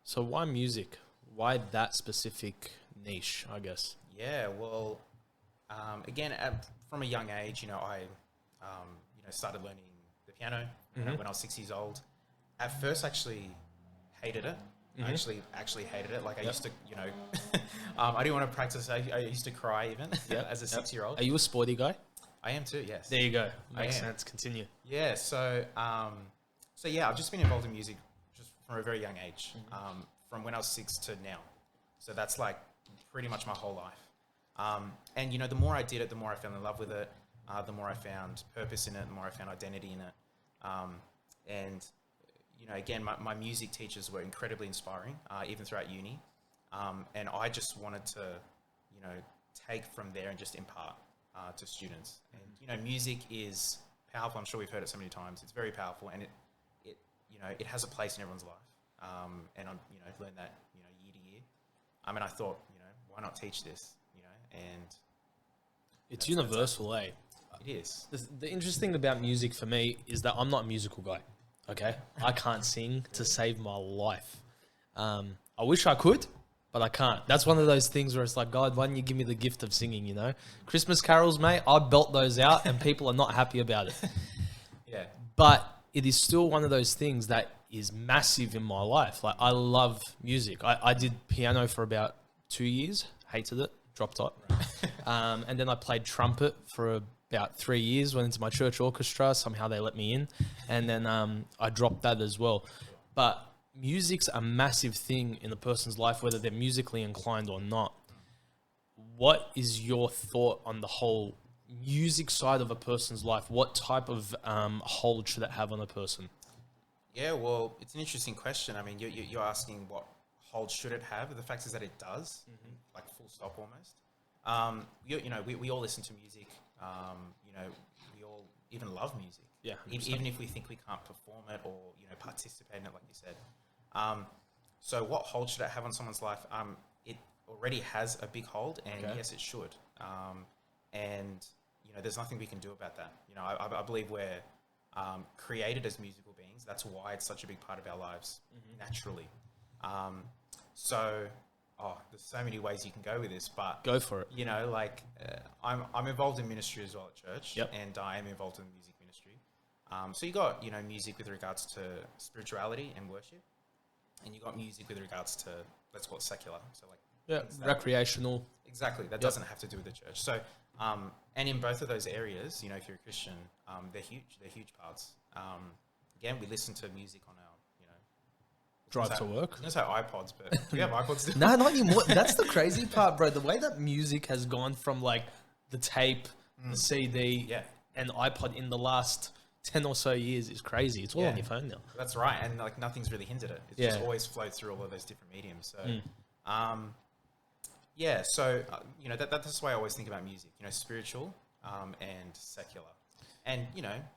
So why music? Why that specific niche, I guess? Yeah, well, again, from a young age, started learning the piano when I was 6 years old. At first, I actually hated it. I actually hated it. Like I used to, I didn't want to practice. I used to cry even as a 6-year-old. Are you a sporty guy? I am too. Yes. There you go. I Makes am. sense. Continue. Yeah. So yeah, I've just been involved in music just from a very young age, from when I was 6 to now. So that's like pretty much my whole life. And the more I did it, the more I fell in love with it. The more I found purpose in it, the more I found identity in it. And again, my music teachers were incredibly inspiring, even throughout uni. And I just wanted to, take from there and just impart to students. And music is powerful. I'm sure we've heard it so many times. It's very powerful, and it has a place in everyone's life. And I've learned that year to year. And I thought, why not teach this? And It's universal, eh? it is. The interesting thing about music for me is that I'm not a musical guy. Okay, I can't sing to save my life. I wish I could, but I can't. That's one of those things where it's like, God, why didn't you give me the gift of singing? Christmas carols, mate. I belt those out, and people are not happy about it. Yeah. But it is still one of those things that is massive in my life. Like I love music. I did piano for about 2 years. Hated it. Dropped it. And then I played trumpet for about 3 years, went into my church orchestra. Somehow they let me in. And then I dropped that as well. But music's a massive thing in a person's life, whether they're musically inclined or not. What is your thought on the whole music side of a person's life? What type of hold should it have on a person? Yeah, well, it's an interesting question. You're asking what hold should it have? The fact is that it does, like full stop almost. We all listen to music. We all even love music. Yeah, even if we think we can't perform it or participate in it, like you said. So what hold should it have on someone's life? It already has a big hold, and yes, it should. And there's nothing we can do about that. I believe we're created as musical beings. That's why it's such a big part of our lives naturally. There's so many ways you can go with this, but go for it. I'm involved in ministry as well at church, Yep. and I am involved in music ministry. So you got music with regards to spirituality and worship, and you got music with regards to, let's call it secular. So Recreational. Exactly. That doesn't have to do with the church. So, and in both of those areas, if you're a Christian, they're huge. They're huge parts. Again, we listen to music on our, Drive to work. I was going to say iPods, but do we have iPods still? No, not anymore. That's the crazy part, bro. The way that music has gone from like the tape, the CD, and iPod in the last 10 or so years is crazy. It's all on your phone now. That's right. And nothing's really hindered it. It's just always flowed through all of those different mediums. So, that's the way I always think about music, spiritual and secular. And,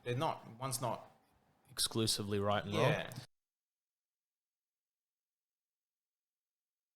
they're not, one's not Exclusively right and wrong.